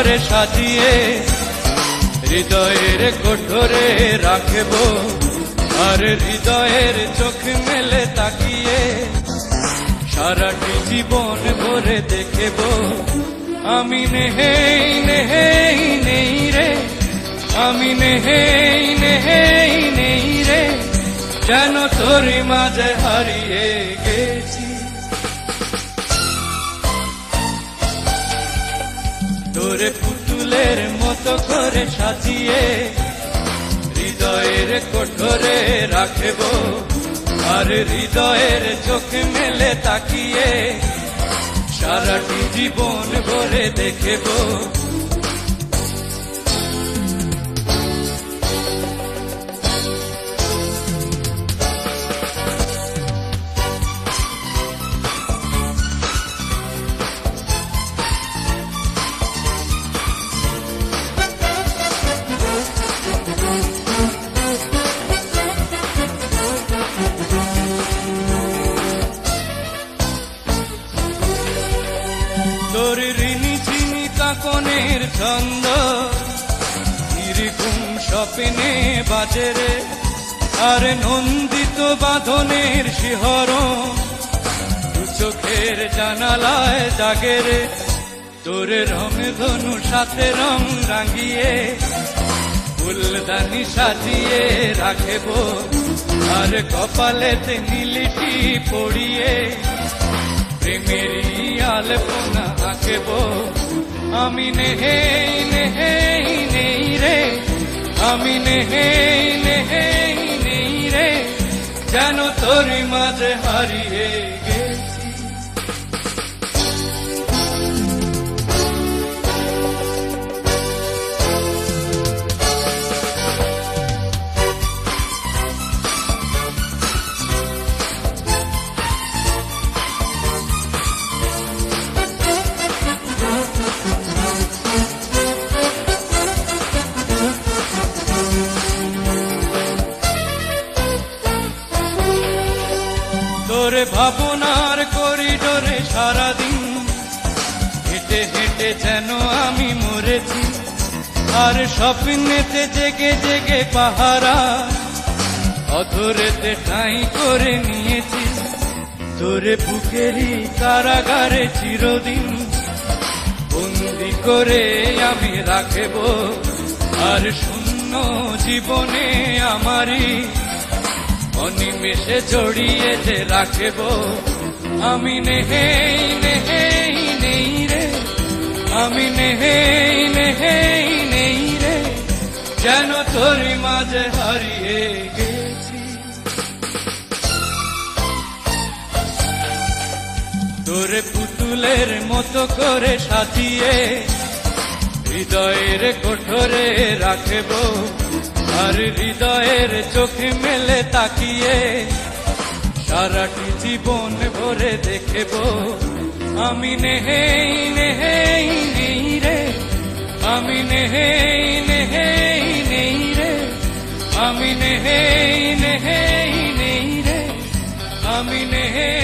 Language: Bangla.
করে সাজিয়ে হৃদয়ের কোঠরে রাখব, আর হৃদয়ের চোখ মেলে তাকিয়ে সারাটি জীবন ভরে দেখব। আমি নেই নেই নেই রে, আমি নেই নেই নেই রে, যেন তোর মাঝে হারিয়ে গেছি। তোরে পুতুলের মতো করে সাজিয়ে হৃদয়ের কোঠরে রাখব, আর হৃদয়ের চোখ মেলে তাকিয়ে সারাটি জীবন ভরে দেখব। তোর ঋণী চিনি কাকনের ছন্দ নির্ঘুম স্বপ্নে বাজে রে, আর নন্দিত বাঁধনের শিহরণ দু চোখের জানালায় জাগে রে। তোর রং ধনু সাথে রং রাঙিয়ে ফুলদানি সাজিয়ে রাখব, আর কপালেতে নীলিটি পড়িয়ে প্রেমেরই আলপনা আঁকব। আমি নেই নেই নেই রে, আমি নেই নেই নেই রে, যেন তোর মাঝে হারিয়ে গেছি। তোর ভাবনার করিডোরে সারাদিন হেঁটে হেঁটে যেন আমি মরেছি, আর স্বপ্নেতে জেগে জেগে পাহারা অধরেতে ঠাঁই করে নিয়েছি। তোর বুকেরই কারাগারে চিরদিন বন্দি করে আমি রাখব, আর শূন্য জীবনে আমারই অনিমেষে জড়িয়ে যে রাখব। আমি নেই নেই নেই রে, আমি নেই নেই নেই রে, যেন তোর মাঝে হারিয়ে গেছি। তোর পুতুলের মতো করে সাজিয়ে হৃদয়ের কোঠরে রাখব, আর হৃদয়ের চোখ মেলে তাকিয়ে সারাটি জীবন ভরে দেখব। আমি নেই নেই নেই রে, আমি নেই নেই নেই রে, আমি নেই নেই নেই রে, আমি নেই